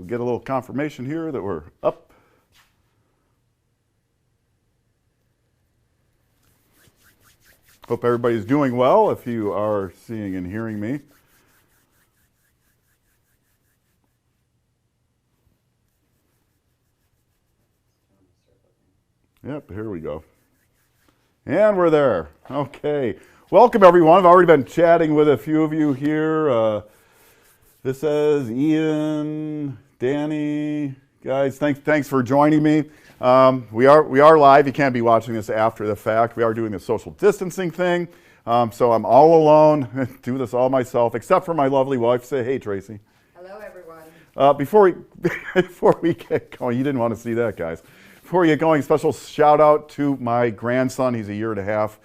get a little confirmation here that we're up. Hope everybody's doing well if you are seeing and hearing me. Yep, here we go. And we're there. Okay. Welcome, everyone. I've already been chatting with a few of you here. This says Ian, Danny, guys. Thanks for joining me. We are live. You can't be watching this after the fact. We are doing the social distancing thing. So I'm all alone. Do this all myself, except for my lovely wife. Say hey, Tracy. Hello, everyone. Before we get going, you didn't want to see that, guys. Before we get going, special shout out to my grandson. He's a year and a half.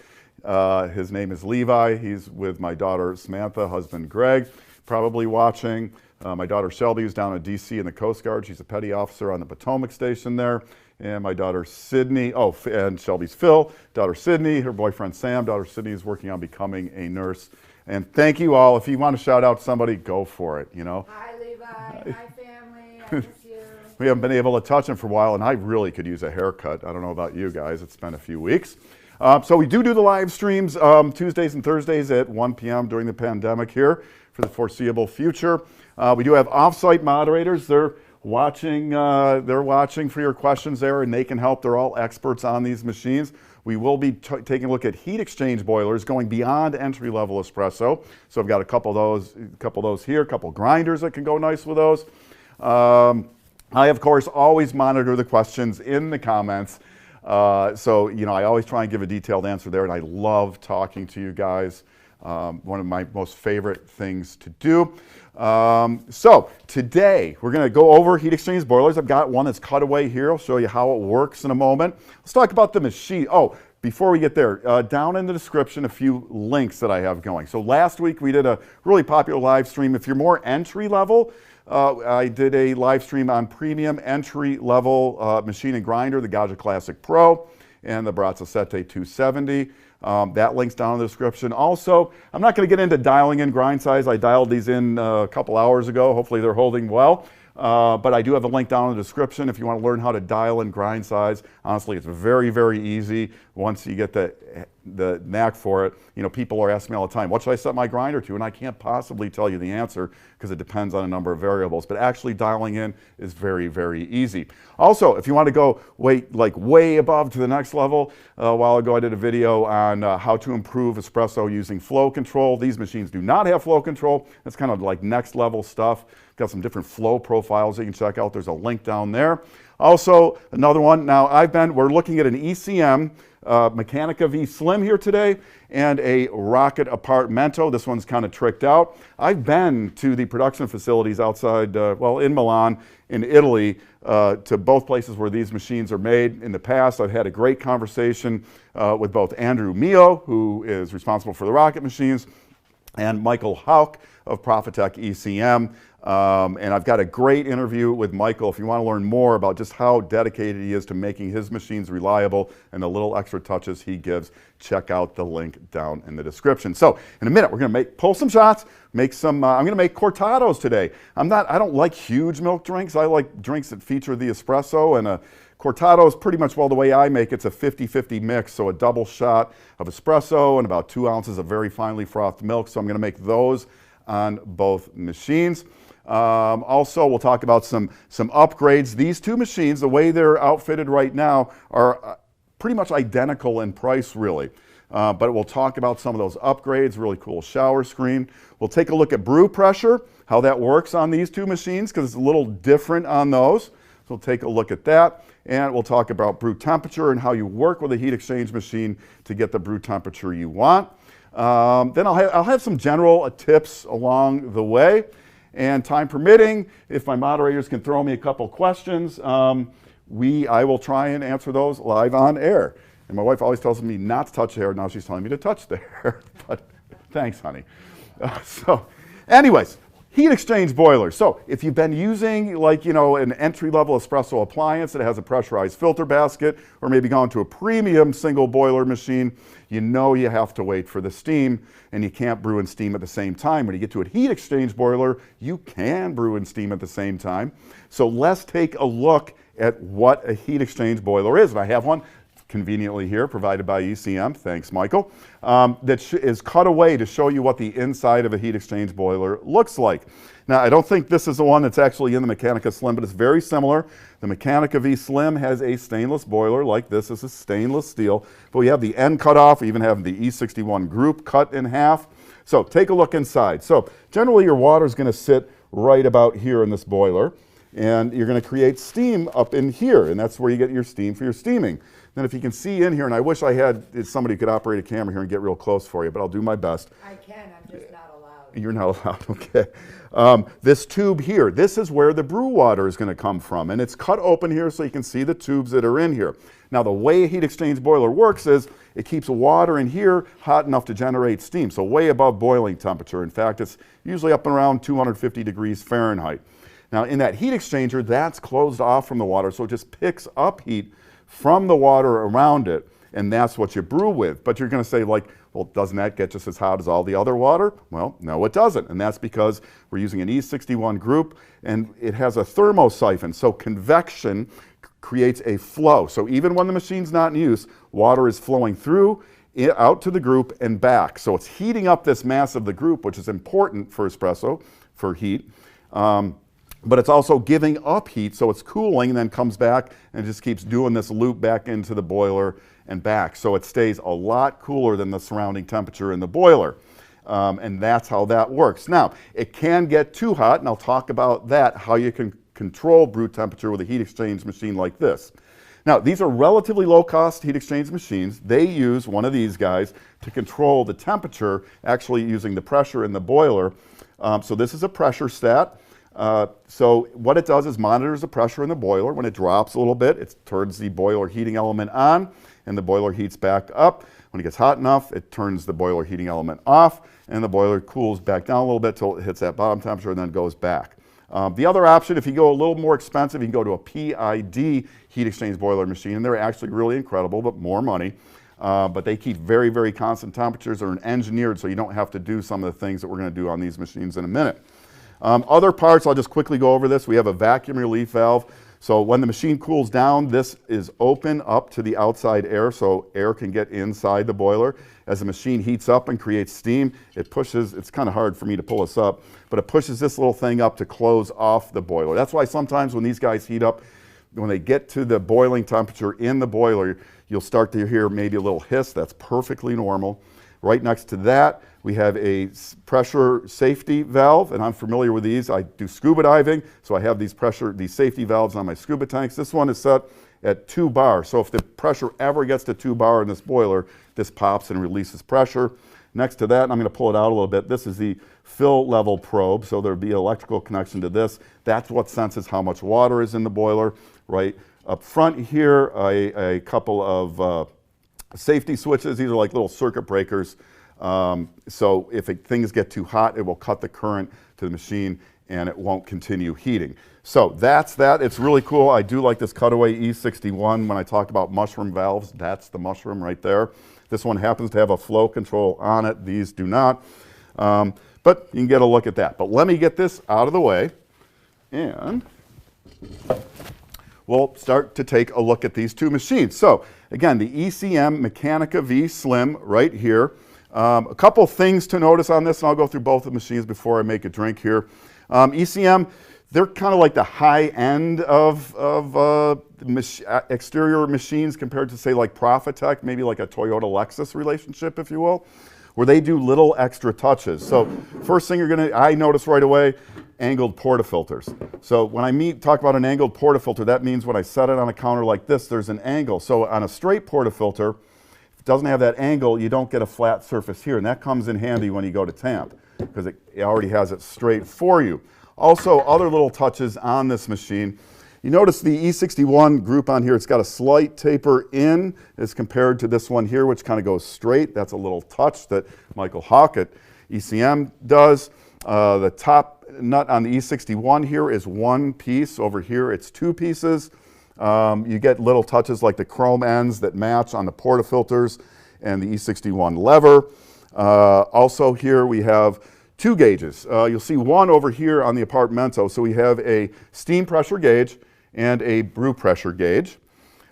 His name is Levi. He's with my daughter Samantha, husband Greg, probably watching. My daughter Shelby is down in D.C. in the Coast Guard. She's a petty officer on the Potomac station there. And my daughter Sydney, and Shelby's Phil, daughter Sydney, her boyfriend Sam, daughter Sydney is working on becoming a nurse. And thank you all. If you want to shout out somebody, go for it, you know. Hi, Levi. Hi, family. I miss you. We haven't been able to touch him for a while, and I really could use a haircut. I don't know about you guys. It's been a few weeks. So we do the live streams Tuesdays and Thursdays at 1 p.m. during the pandemic here for the foreseeable future. We do have off-site moderators. They're watching for your questions there, and they can help. They're all experts on these machines. We will be taking a look at heat exchange boilers going beyond entry-level espresso. So I've got a couple of those here, a couple of grinders that can go nice with those. I, of course, always monitor the questions in the comments. So, you know, I always try and give a detailed answer there, and I love talking to you guys. One of my most favorite things to do. So today we're going to go over heat exchange boilers. I've got one that's cut away here. I'll show you how it works in a moment. Let's talk about the machine. Oh, before we get there, down in the description, a few links that I have going. So last week we did a really popular live stream. If you're more entry level, I did a live stream on premium entry level machine and grinder, the Gaggia Classic Pro and the Brazza Sette 270. That link's down in the description. Also, I'm not going to get into dialing in grind size. I dialed these in a couple hours ago. Hopefully they're holding well. But I do have a link down in the description if you want to learn how to dial in grind size. Honestly, it's very, very easy once you get the knack for it. You know, people are asking me all the time, what should I set my grinder to? And I can't possibly tell you the answer because it depends on a number of variables. But actually dialing in is very, very easy. Also, if you want to go way above to the next level, a while ago I did a video on how to improve espresso using flow control. These machines do not have flow control. That's kind of like next level stuff. Got some different flow profiles you can check out. There's a link down there. Also, another one. Now, we're looking at an ECM Mechanica V Slim here today and a Rocket Appartamento. This one's kind of tricked out. I've been to the production facilities outside, in Milan, in Italy, to both places where these machines are made. In the past, I've had a great conversation with both Andrew Mio, who is responsible for the Rocket machines, and Michael Hauk of Profitec ECM. And I've got a great interview with Michael. If you want to learn more about just how dedicated he is to making his machines reliable and the little extra touches he gives, check out the link down in the description. So in a minute, we're going to pull some shots, I'm going to make cortados today. I don't like huge milk drinks. I like drinks that feature the espresso, and a cortado is pretty much, the way I make it's a 50-50 mix. So a double shot of espresso and about 2 ounces of very finely frothed milk. So I'm going to make those on both machines. Also, we'll talk about some upgrades. These two machines, the way they're outfitted right now, are pretty much identical in price, really. But we'll talk about some of those upgrades, really cool shower screen. We'll take a look at brew pressure, how that works on these two machines, because it's a little different on those. So we'll take a look at that. And we'll talk about brew temperature and how you work with a heat exchange machine to get the brew temperature you want. Then I'll have some general tips along the way. And time permitting, if my moderators can throw me a couple questions, I will try and answer those live on air. And my wife always tells me not to touch the hair. Now she's telling me to touch the hair. But thanks, honey. So anyways, Heat exchange boiler. So if you've been using like, an entry-level espresso appliance that has a pressurized filter basket, or maybe gone to a premium single boiler machine, you know you have to wait for the steam, and you can't brew and steam at the same time. When you get to a heat exchange boiler, you can brew and steam at the same time. So let's take a look at what a heat exchange boiler is. And I have one conveniently here, provided by ECM, thanks Michael, that is cut away to show you what the inside of a heat exchange boiler looks like. Now, I don't think this is the one that's actually in the Mechanika Slim, but it's very similar. The Mechanika V Slim has a stainless boiler like this. This is stainless steel, but we have the end cut off. We even have the E61 group cut in half. So take a look inside. So generally your water is going to sit right about here in this boiler, and you're going to create steam up in here, and that's where you get your steam for your steaming. Then if you can see in here, and I wish I had somebody who could operate a camera here and get real close for you, but I'll do my best. I can, I'm just not allowed. You're not allowed, okay. This tube here, this is where the brew water is going to come from, and it's cut open here so you can see the tubes that are in here. Now the way a heat exchange boiler works is it keeps water in here hot enough to generate steam, so way above boiling temperature. In fact, it's usually up around 250 degrees Fahrenheit. Now in that heat exchanger, that's closed off from the water, so it just picks up heat from the water around it, and that's what you brew with. But you're going to say, like, well, doesn't that get just as hot as all the other water? Well, no, it doesn't, and that's because we're using an E61 group, and it has a thermosiphon, so convection creates a flow. So even when the machine's not in use, water is flowing through, out to the group, and back. So it's heating up this mass of the group, which is important for espresso, for heat. But it's also giving up heat, so it's cooling and then comes back and it just keeps doing this loop back into the boiler and back. So it stays a lot cooler than the surrounding temperature in the boiler. And that's how that works. Now, it can get too hot, and I'll talk about that, how you can control brew temperature with a heat exchange machine like this. Now, these are relatively low-cost heat exchange machines. They use one of these guys to control the temperature, actually using the pressure in the boiler. So this is a pressure stat. So what it does is monitors the pressure in the boiler. When it drops a little bit, it turns the boiler heating element on, and the boiler heats back up. When it gets hot enough, it turns the boiler heating element off, and the boiler cools back down a little bit till it hits that bottom temperature and then goes back. The other option, if you go a little more expensive, you can go to a PID heat exchange boiler machine, and they're actually really incredible, but more money. But they keep very, very constant temperatures. They're engineered so you don't have to do some of the things that we're going to do on these machines in a minute. Other parts, I'll just quickly go over this. We have a vacuum relief valve. So when the machine cools down, this is open up to the outside air, so air can get inside the boiler. As the machine heats up and creates steam, it pushes, it's kind of hard for me to pull this up, but it pushes this little thing up to close off the boiler. That's why sometimes when these guys heat up, when they get to the boiling temperature in the boiler, you'll start to hear maybe a little hiss. That's perfectly normal. Right next to that, we have a pressure safety valve, and I'm familiar with these. I do scuba diving, so I have these safety valves on my scuba tanks. This one is set at 2 bar, so if the pressure ever gets to 2 bar in this boiler, this pops and releases pressure. Next to that, and I'm going to pull it out a little bit, this is the fill level probe, so there'll be an electrical connection to this. That's what senses how much water is in the boiler. Right up front here, a couple of safety switches. These are like little circuit breakers. So if things get too hot, it will cut the current to the machine and it won't continue heating. So that's that. It's really cool. I do like this cutaway E61. When I talked about mushroom valves, that's the mushroom right there. This one happens to have a flow control on it. These do not. But you can get a look at that. But let me get this out of the way, and we'll start to take a look at these two machines. So again, the ECM Mechanica V Slim right here. A couple things to notice on this, and I'll go through both the machines before I make a drink here. ECM, they're kind of like the high end of exterior machines compared to, say, like Profitec, maybe like a Toyota Lexus relationship, if you will, where they do little extra touches. So first thing I notice right away, angled portafilters. So when I talk about an angled portafilter, that means when I set it on a counter like this, there's an angle. So on a straight portafilter, if it doesn't have that angle, you don't get a flat surface here, and that comes in handy when you go to tamp, because it already has it straight for you. Also, other little touches on this machine. You notice the E61 group on here, it's got a slight taper in as compared to this one here, which kind of goes straight. That's a little touch that Michael Hawk at ECM does. The top nut on the E61 here is one piece. Over here it's two pieces. You get little touches like the chrome ends that match on the portafilters and the E61 lever. Also here we have two gauges. You'll see one over here on the Apartamento. So we have a steam pressure gauge and a brew pressure gauge.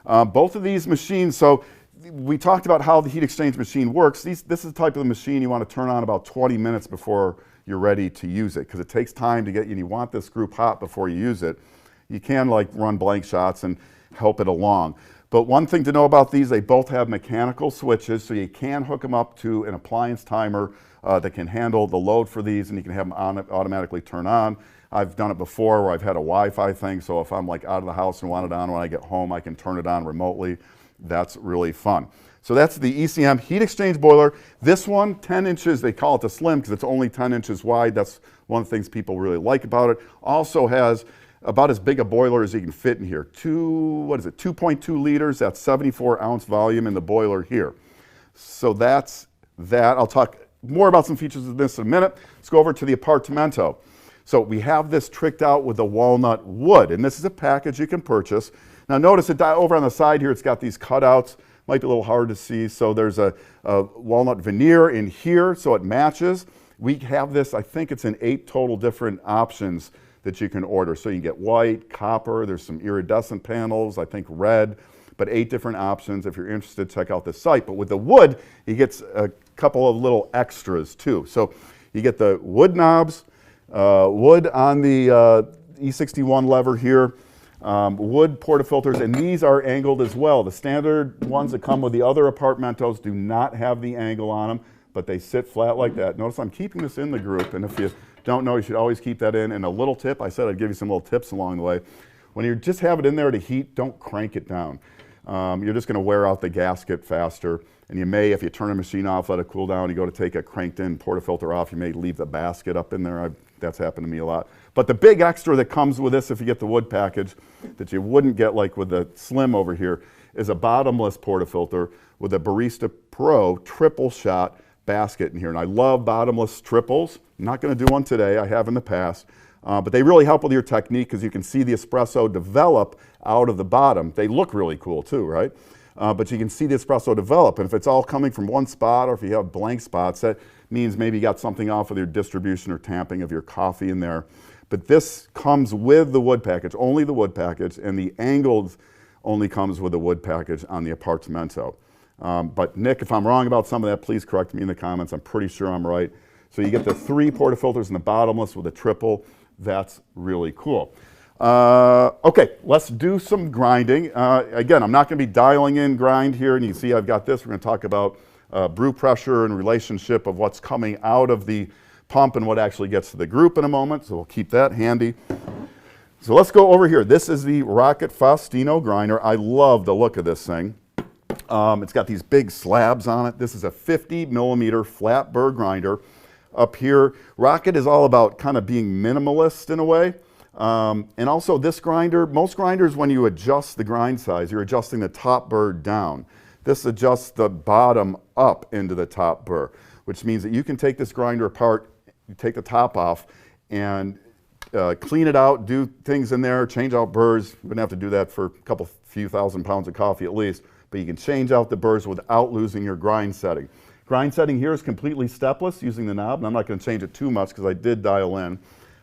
Both of these machines, so we talked about how the heat exchange machine works. This is the type of machine you want to turn on about 20 minutes before you're ready to use it, because it takes time to get you, and you want this group hot before you use it. You can like run blank shots and help it along. But one thing to know about these, they both have mechanical switches, so you can hook them up to an appliance timer that can handle the load for these, and you can have them automatically turn on. I've done it before where I've had a Wi-Fi thing, so if I'm like out of the house and want it on when I get home, I can turn it on remotely. That's really fun. So that's the ECM heat exchange boiler. This one, 10 inches, they call it the Slim because it's only 10 inches wide. That's one of the things people really like about it. Also has about as big a boiler as you can fit in here. 2.2 liters, that's 74 ounce volume in the boiler here. So that's that. I'll talk more about some features of this in a minute. Let's go over to the Apartamento. So we have this tricked out with the walnut wood, and this is a package you can purchase. Now notice it over on the side here, it's got these cutouts. Might be a little hard to see. So there's a walnut veneer in here, so it matches. We have this, I think it's in 8 total different options that you can order. So you can get white, copper, there's some iridescent panels, I think red, but 8 different options. If you're interested, check out the site. But with the wood, you get a couple of little extras too. So you get the wood knobs, wood on the E61 lever here, wood portafilters, and these are angled as well. The standard ones that come with the other Apartamentos do not have the angle on them, but they sit flat like that. Notice I'm keeping this in the group, and if you don't know, you should always keep that in. And a little tip, I said I'd give you some little tips along the way. When you just have it in there to heat, don't crank it down. You're just going to wear out the gasket faster. And you may, if you turn the machine off, let it cool down, you go to take a cranked in portafilter off, you may leave the basket up in there. That's happened to me a lot. But the big extra that comes with this, if you get the wood package, that you wouldn't get like with the Slim over here, is a bottomless portafilter with a BaristaPro triple shot basket in here. And I love bottomless triples. I'm not going to do one today, I have in the past. But they really help with your technique because you can see the espresso develop out of the bottom. They look really cool too, right? But you can see the espresso develop. And if it's all coming from one spot, or if you have blank spots, that means maybe you got something off with your distribution or tamping of your coffee in there. But this comes with the wood package, only the wood package, and the angled only comes with the wood package on the Apartamento. But Nick, if I'm wrong about some of that, please correct me in the comments. I'm pretty sure I'm right. So you get the 3 portafilters in the bottomless with a triple. That's really cool. Okay, let's do some grinding. Again, I'm not going to be dialing in grind here, and you can see I've got this. We're going to talk about brew pressure and relationship of what's coming out of the pump and what actually gets to the group in a moment, so we'll keep that handy. So let's go over here. This is the Rocket Faustino grinder. I love the look of this thing. It's got these big slabs on it. This is a 50 millimeter flat burr grinder. Up here, Rocket is all about kind of being minimalist in a way. And also this grinder, most grinders, when you adjust the grind size, you're adjusting the top burr down. This adjusts the bottom up into the top burr, which means that you can take this grinder apart, you take the top off, and clean it out, do things in there, change out burrs. You wouldn't have to do that for a few thousand pounds of coffee at least, but you can change out the burrs without losing your grind setting. Grind setting here is completely stepless using the knob, and I'm not going to change it too much because I did dial in.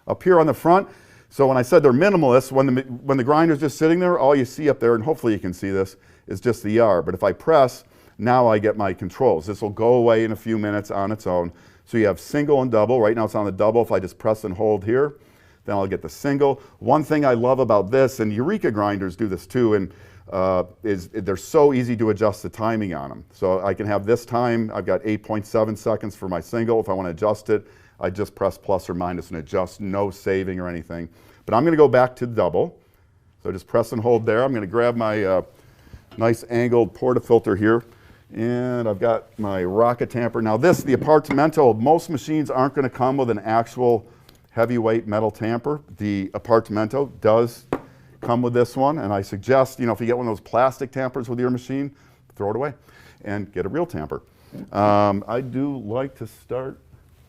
Up here on the front, so when I said they're minimalist, when the grinder's just sitting there, all you see up there, and hopefully you can see this, is just the R. But if I press, now I get my controls. This will go away in a few minutes on its own. So you have single and double. Right now it's on the double. If I just press and hold here, then I'll get the single. One thing I love about this, and Eureka grinders do this too, and is they're so easy to adjust the timing on them. So I can have this time, I've got 8.7 seconds for my single. If I want to adjust it, I just press plus or minus and adjust, no saving or anything. But I'm going to go back to double. So just press and hold there. I'm going to grab my nice angled portafilter here. And I've got my rocket tamper. Now this, the Apartamento, most machines aren't going to come with an actual heavyweight metal tamper. The Apartamento does come with this one, and I suggest, if you get one of those plastic tampers with your machine, throw it away and get a real tamper. I do like to start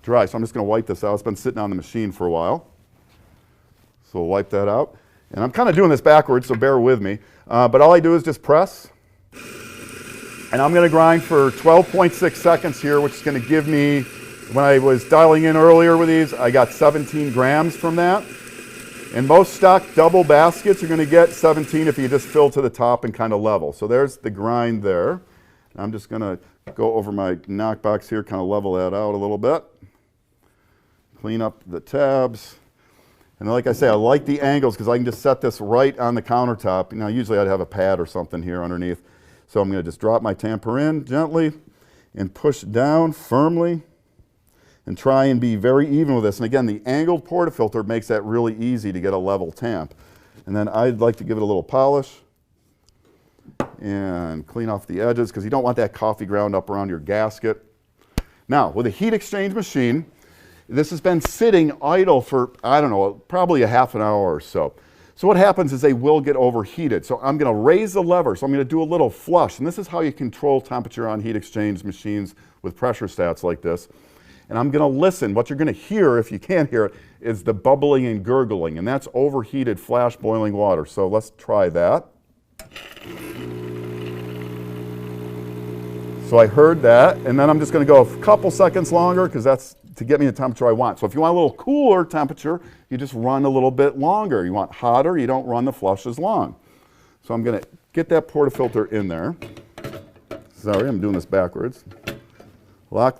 dry. So I'm just going to wipe this out. It's been sitting on the machine for a while. So we'll wipe that out. And I'm kind of doing this backwards, so bear with me. But all I do is just press. And I'm going to grind for 12.6 seconds here, which is going to give me, when I was dialing in earlier with these, I got 17 grams from that. And most stock double baskets are going to get 17 if you just fill to the top and kind of level. So there's the grind there. I'm just going to go over my knockbox here, kind of level that out a little bit. Clean up the tabs. And like I say, I like the angles because I can just set this right on the countertop. Now, usually I'd have a pad or something here underneath. So I'm going to just drop my tamper in gently and push down firmly and try and be very even with this. And again, the angled portafilter makes that really easy to get a level tamp. And then I'd like to give it a little polish and clean off the edges because you don't want that coffee ground up around your gasket. Now, with a heat exchange machine, this has been sitting idle for, I don't know, probably a half an hour or so. So what happens is they will get overheated. So I'm going to raise the lever. So I'm going to do a little flush. And this is how you control temperature on heat exchange machines with pressure stats like this. And I'm going to listen. What you're going to hear, if you can't hear it, is the bubbling and gurgling. And that's overheated flash boiling water. So let's try that. So I heard that. And then I'm just going to go a couple seconds longer because that's to get me the temperature I want. So if you want a little cooler temperature, you just run a little bit longer. You want hotter, you don't run the flush as long. So I'm going to get that portafilter in there. Sorry, I'm doing this backwards. Lock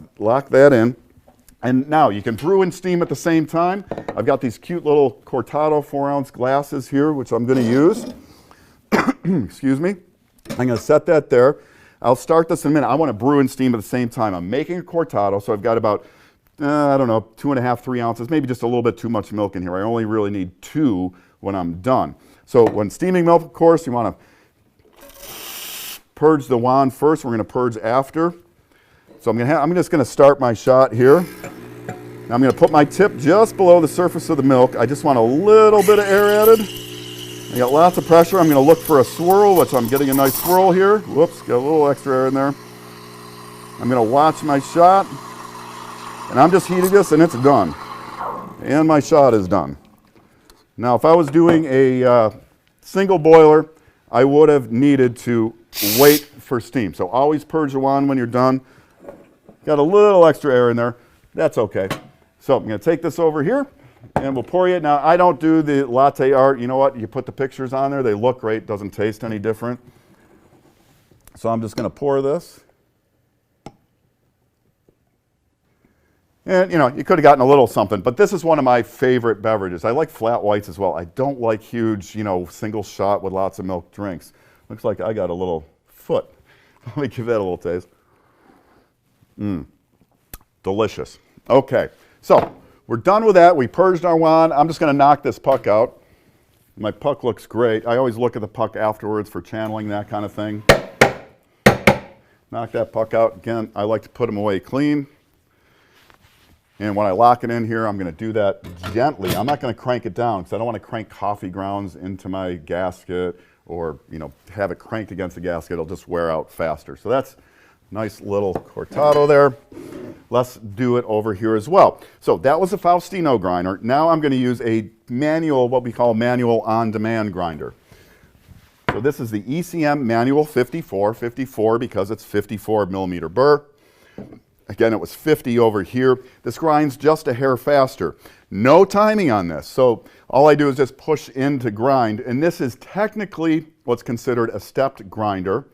that in. And now you can brew and steam at the same time. I've got these cute little Cortado 4-ounce glasses here, which I'm going to use. Excuse me. I'm going to set that there. I'll start this in a minute. I want to brew and steam at the same time. I'm making a Cortado, so I've got about I don't know, 2.5, 3 ounces, maybe just a little bit too much milk in here. I only really need 2 when I'm done. So when steaming milk, of course, you want to purge the wand first. We're going to purge after. So I'm just going to start my shot here. Now I'm going to put my tip just below the surface of the milk. I just want a little bit of air added. I got lots of pressure. I'm going to look for a swirl, which I'm getting a nice swirl here. Whoops, got a little extra air in there. I'm going to watch my shot. And I'm just heating this and it's done. And my shot is done. Now if I was doing a single boiler, I would have needed to wait for steam. So always purge the wand when you're done. Got a little extra air in there. That's okay. So I'm going to take this over here and we'll pour it. Now I don't do the latte art. You know what? You put the pictures on there. They look great. Doesn't taste any different. So I'm just going to pour this. And, you know, you could have gotten a little something, but this is one of my favorite beverages. I like flat whites as well. I don't like huge, you know, single shot with lots of milk drinks. Looks like I got a little foot. Let me give that a little taste. Delicious. Okay, so we're done with that. We purged our wand. I'm just going to knock this puck out. My puck looks great. I always look at the puck afterwards for channeling, that kind of thing. Knock that puck out. Again, I like to put them away clean. And when I lock it in here, I'm going to do that gently. I'm not going to crank it down because I don't want to crank coffee grounds into my gasket or, you know, have it cranked against the gasket. It'll just wear out faster. So that's a nice little Cortado there. Let's do it over here as well. So that was a Faustino grinder. Now I'm going to use a manual, what we call manual on-demand grinder. So this is the ECM Manual 54 because it's 54 millimeter burr. Again, it was 50 over here. This grinds just a hair faster. No timing on this. So all I do is just push in to grind. And this is technically what's considered a stepped grinder.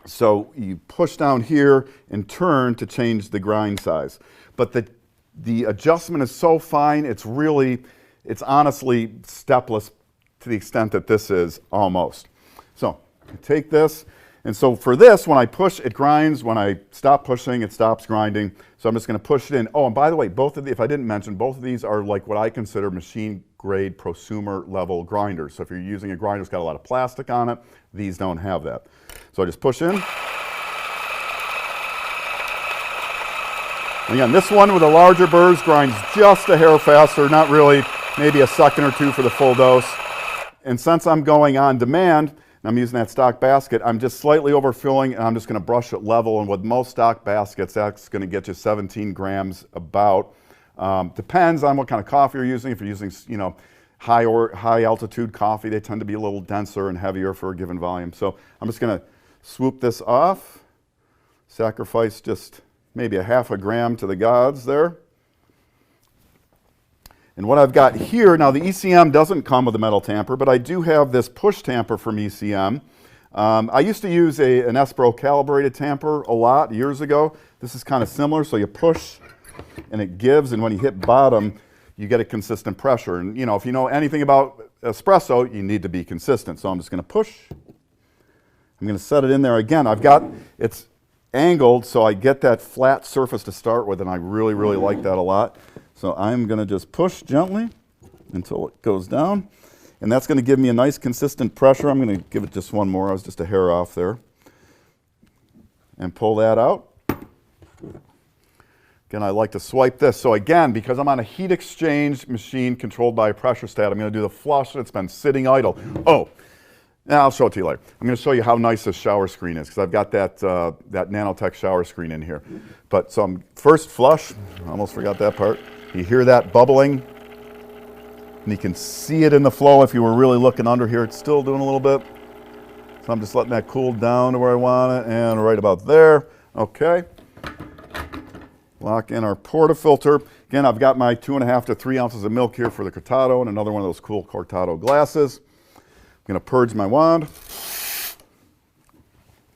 So you push down here and turn to change the grind size. But the adjustment is so fine, it's honestly stepless to the extent that this is almost. So I take this. And so for this, when I push, it grinds. When I stop pushing, it stops grinding. So I'm just going to push it in. Oh, and by the way, if I didn't mention, both of these are like what I consider machine-grade prosumer level grinders. So if you're using a grinder that's got a lot of plastic on it, these don't have that. So I just push in. And again, this one with the larger burrs grinds just a hair faster, not really, maybe a second or two for the full dose. And since I'm going on demand, and I'm using that stock basket, I'm just slightly overfilling, and I'm just going to brush it level. And with most stock baskets, that's going to get you 17 grams about. Depends on what kind of coffee you're using. If you're using, you know, high altitude coffee, they tend to be a little denser and heavier for a given volume. So I'm just going to swoop this off, sacrifice just maybe a half a gram to the gods there. And what I've got here, now the ECM doesn't come with a metal tamper, but I do have this push tamper from ECM. I used to use an Espresso calibrated tamper a lot years ago. This is kind of similar, so you push and it gives, and when you hit bottom, you get a consistent pressure. And you know, if you know anything about espresso, you need to be consistent. So I'm just going to push. I'm going to set it in there again. It's angled, so I get that flat surface to start with, and I really, really like that a lot. So I'm going to just push gently until it goes down. And that's going to give me a nice consistent pressure. I'm going to give it just one more. I was just a hair off there. And pull that out. Again, I like to swipe this. So again, because I'm on a heat exchange machine controlled by a pressure stat, I'm going to do the flush, and it's been sitting idle. Oh, now I'll show it to you later. I'm going to show you how nice this shower screen is, because I've got that nanotech shower screen in here. But so I'm first flush. I almost forgot that part. You hear that bubbling, and you can see it in the flow if you were really looking under here. It's still doing a little bit. So I'm just letting that cool down to where I want it, and right about there. Okay. Lock in our portafilter. Again, I've got my 2.5 to 3 ounces of milk here for the cortado, and another one of those cool cortado glasses. I'm going to purge my wand.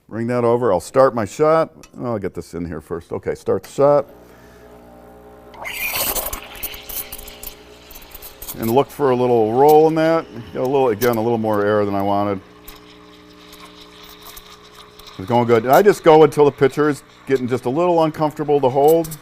Bring that over. I'll start my shot. I'll get this in here first. Okay, start the shot. And look for a little roll in that. Got a little more air than I wanted. It's going good. And I just go until the pitcher is getting just a little uncomfortable to hold.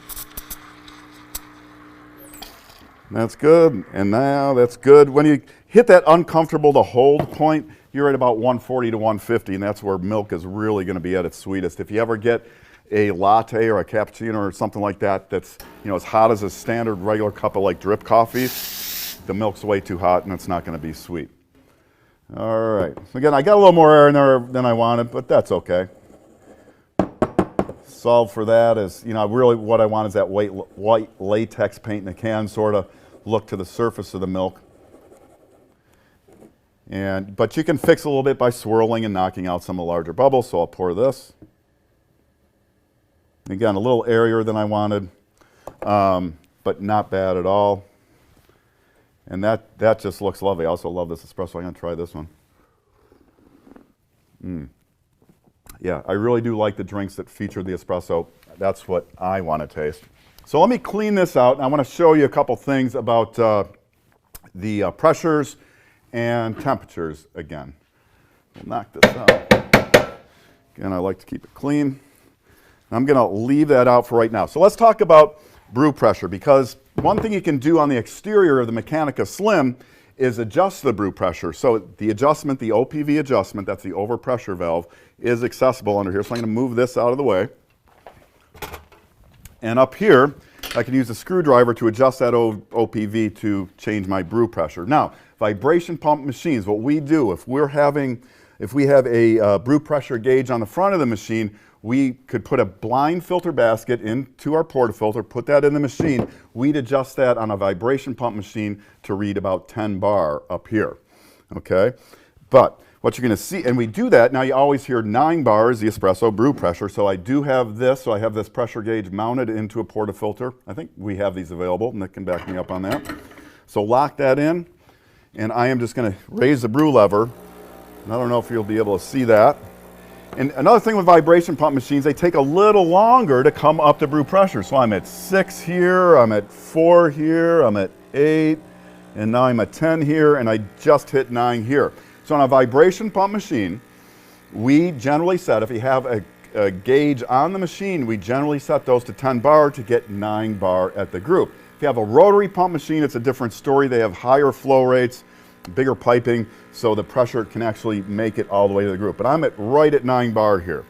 That's good. And now that's good. When you hit that uncomfortable to hold point, you're at about 140 to 150, and that's where milk is really going to be at its sweetest. If you ever get a latte or a cappuccino or something like that that's, you know, as hot as a standard regular cup of like drip coffee, the milk's way too hot and it's not going to be sweet. All right. So again, I got a little more air in there than I wanted, but that's okay. Solve for that is, you know, really what I want is that white latex paint in the can sort of look to the surface of the milk. But you can fix a little bit by swirling and knocking out some of the larger bubbles, so I'll pour this. Again, a little airier than I wanted, but not bad at all. And that just looks lovely. I also love this espresso. I'm going to try this one. Yeah, I really do like the drinks that feature the espresso. That's what I want to taste. So let me clean this out, and I want to show you a couple things about the pressures and temperatures again. We'll knock this out. Again, I like to keep it clean. I'm going to leave that out for right now. So let's talk about brew pressure, because one thing you can do on the exterior of the Mechanika Slim is adjust the brew pressure. So the adjustment, the OPV adjustment, that's the overpressure valve, is accessible under here. So I'm going to move this out of the way. And up here, I can use a screwdriver to adjust that OPV to change my brew pressure. Now, vibration pump machines, what we do, if we have a brew pressure gauge on the front of the machine, we could put a blind filter basket into our portafilter, put that in the machine. We'd adjust that on a vibration pump machine to read about 10 bar up here, okay? But what you're going to see, and we do that, now you always hear 9 bars, the espresso brew pressure, so I do have this, so I have this pressure gauge mounted into a portafilter. I think we have these available, Nick can back me up on that. So lock that in, and I am just going to raise the brew lever, and I don't know if you'll be able to see that. And another thing with vibration pump machines, they take a little longer to come up to brew pressure. So I'm at 6 here, I'm at 4 here, I'm at 8, and now I'm at 10 here, and I just hit 9 here. So on a vibration pump machine, we generally set, if you have a gauge on the machine, we generally set those to 10 bar to get 9 bar at the group. If you have a rotary pump machine, it's a different story. They have higher flow rates, bigger piping, so the pressure can actually make it all the way to the group. But I'm right at 9 bar here.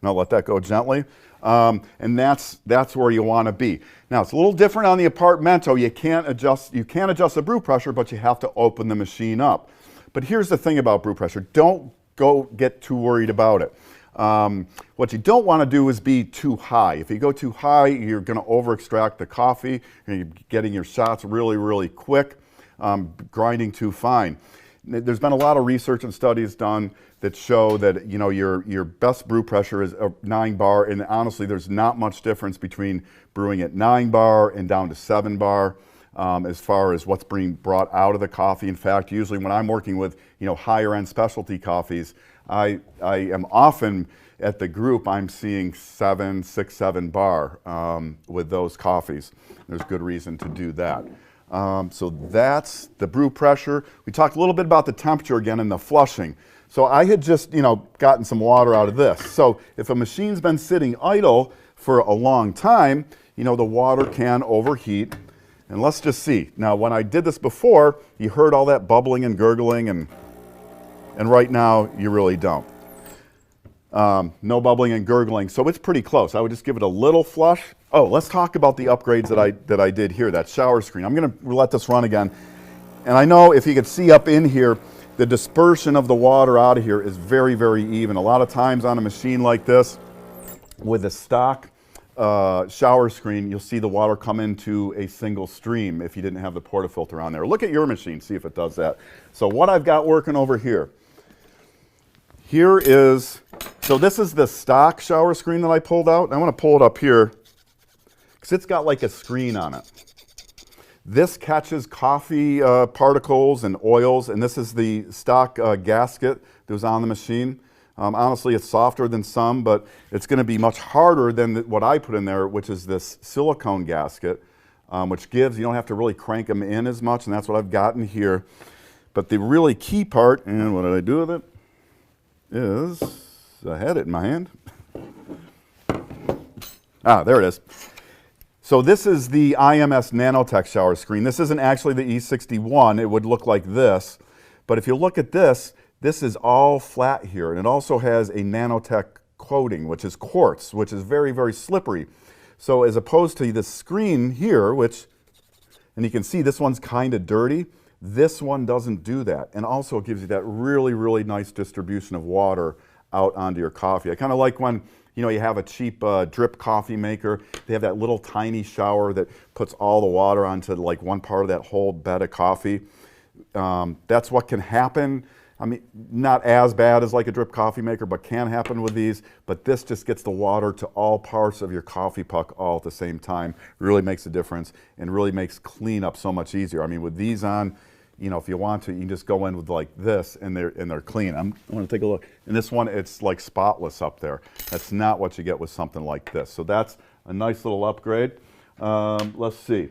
Now let that go gently. And that's where you want to be. Now it's a little different on the Apartamento. You can adjust the brew pressure, but you have to open the machine up. But here's the thing about brew pressure. Don't get too worried about it. What you don't want to do is be too high. If you go too high, you're going to over extract the coffee, and you're getting your shots really, really quick, grinding too fine. There's been a lot of research and studies done that show that your best brew pressure is 9 bar, and honestly, there's not much difference between brewing at 9 bar and down to 7 bar. As far as what's being brought out of the coffee. In fact, usually when I'm working with higher end specialty coffees, I am often at the group, I'm seeing 6, 7 bar with those coffees. There's good reason to do that. So that's the brew pressure. We talked a little bit about the temperature again and the flushing. So I had just gotten some water out of this. So if a machine's been sitting idle for a long time, the water can overheat. And let's just see. Now, when I did this before, you heard all that bubbling and gurgling, and right now, you really don't. No bubbling and gurgling, so it's pretty close. I would just give it a little flush. Oh, let's talk about the upgrades that I did here, that shower screen. I'm going to let this run again. And I know if you could see up in here, the dispersion of the water out of here is very, very even. A lot of times on a machine like this, with a stock shower screen, you'll see the water come into a single stream if you didn't have the portafilter on there. Look at your machine, see if it does that. So what I've got working over here, so this is the stock shower screen that I pulled out. I want to pull it up here because it's got like a screen on it. This catches coffee particles and oils, and this is the stock gasket that was on the machine. Honestly, it's softer than some, but it's going to be much harder than what I put in there, which is this silicone gasket, which you don't have to really crank them in as much, and that's what I've gotten here. But the really key part, and what did I do with it, is, I had it in my hand. There it is. So this is the IMS nanotech shower screen. This isn't actually the E61. It would look like this. But if you look at this, this is all flat here, and it also has a nanotech coating, which is quartz, which is very, very slippery. So as opposed to this screen here, and you can see this one's kind of dirty, this one doesn't do that. And also it gives you that really, really nice distribution of water out onto your coffee. I kind of like when you have a cheap drip coffee maker. They have that little tiny shower that puts all the water onto like one part of that whole bed of coffee. That's what can happen. I mean, not as bad as like a drip coffee maker, but can happen with these. But this just gets the water to all parts of your coffee puck all at the same time. Really makes a difference and really makes cleanup so much easier. I mean, with these on, if you want to, you can just go in with like this and they're clean. I want to take a look. And this one, it's like spotless up there. That's not what you get with something like this. So that's a nice little upgrade. Let's see.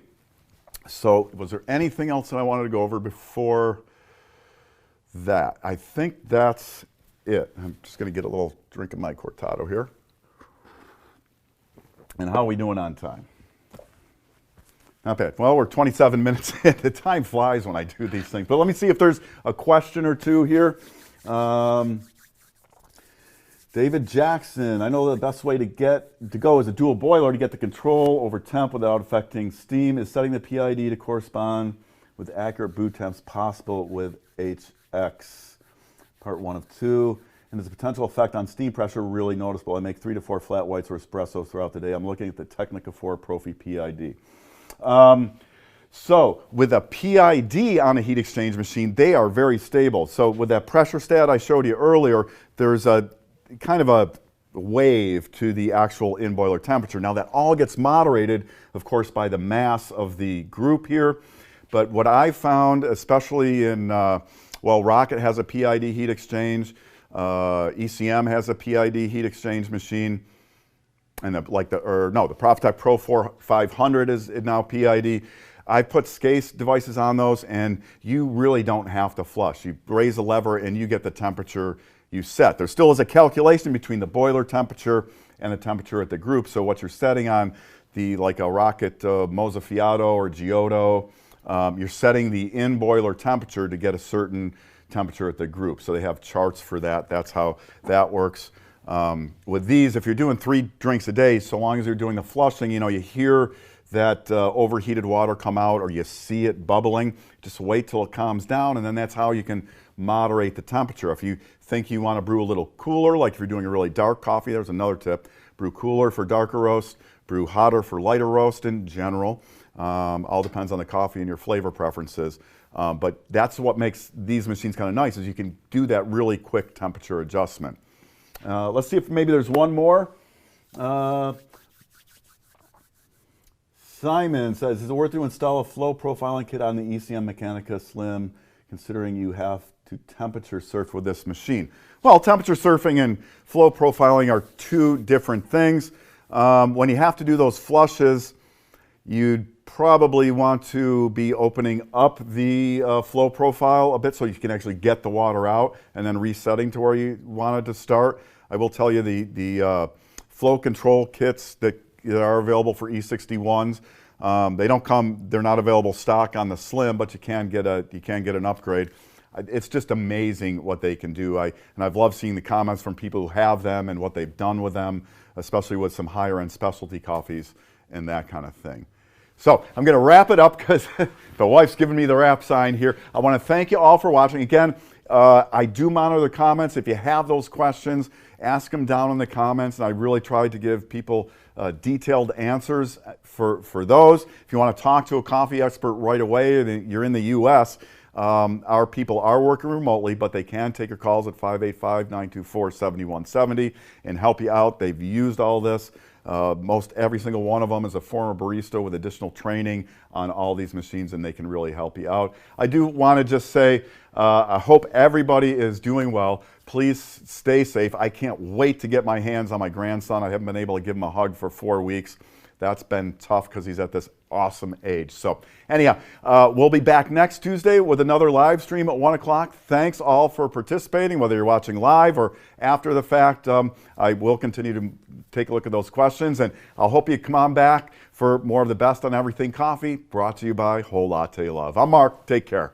So was there anything else that I wanted to go over before that? I think that's it. I'm just going to get a little drink of my cortado here. And how are we doing on time? Not bad. Well, we're 27 minutes in. The time flies when I do these things. But let me see if there's a question or two here. David Jackson, I know the best way to go is a dual boiler to get the control over temp without affecting steam. Is setting the PID to correspond with accurate brew temps possible with HX? Part 1 of 2. And is the potential effect on steam pressure really noticeable? I make 3 to 4 flat whites or espresso throughout the day. I'm looking at the Mechanika 4 Profi PID. So with a PID on a heat exchange machine, they are very stable. So with that pressure stat I showed you earlier, there's a kind of a wave to the actual in-boiler temperature. Now that all gets moderated, of course, by the mass of the group here. But what I found, especially in, Rocket has a PID heat exchange, ECM has a PID heat exchange machine, and the ProfTech Pro 500 is now PID. I put SCASE devices on those, and you really don't have to flush. You raise a lever, and you get the temperature you set. There still is a calculation between the boiler temperature and the temperature at the group. So what you're setting on like a Rocket Mozzafiato or Giotto, you're setting the in-boiler temperature to get a certain temperature at the group. So they have charts for that. That's how that works. With these, if you're doing 3 drinks a day, so long as you're doing the flushing, you know, you hear that overheated water come out or you see it bubbling, just wait till it calms down, and then that's how you can moderate the temperature. If you think you want to brew a little cooler, like if you're doing a really dark coffee, there's another tip. Brew cooler for darker roast, brew hotter for lighter roast in general. All depends on the coffee and your flavor preferences. But that's what makes these machines kind of nice, is you can do that really quick temperature adjustment. Let's see if maybe there's one more. Simon says, is it worth to install a flow profiling kit on the ECM Mechanica Slim, considering you have to temperature surf with this machine? Well, temperature surfing and flow profiling are 2 different things. When you have to do those flushes, you'd probably want to be opening up the flow profile a bit so you can actually get the water out and then resetting to where you wanted to start. I will tell you the flow control kits that are available for E61s, they're not available stock on the Slim, but you can get an upgrade. It's just amazing what they can do. And I've loved seeing the comments from people who have them and what they've done with them, especially with some higher end specialty coffees and that kind of thing. So I'm going to wrap it up because the wife's giving me the wrap sign here. I want to thank you all for watching. Again, I do monitor the comments. If you have those questions, ask them down in the comments, and I really try to give people detailed answers for those. If you want to talk to a coffee expert right away and you're in the U.S., our people are working remotely, but they can take your calls at 585-924-7170 and help you out. They've used all this. Most every single one of them is a former barista with additional training on all these machines, and they can really help you out. I do want to just say, I hope everybody is doing well. Please stay safe. I can't wait to get my hands on my grandson. I haven't been able to give him a hug for 4 weeks. That's been tough because he's at this awesome age. So anyhow, we'll be back next Tuesday with another live stream at 1 o'clock. Thanks all for participating, whether you're watching live or after the fact. I will continue to take a look at those questions, and I'll hope you come on back for more of the best on everything coffee, brought to you by Whole Latte Love. I'm Mark. Take care.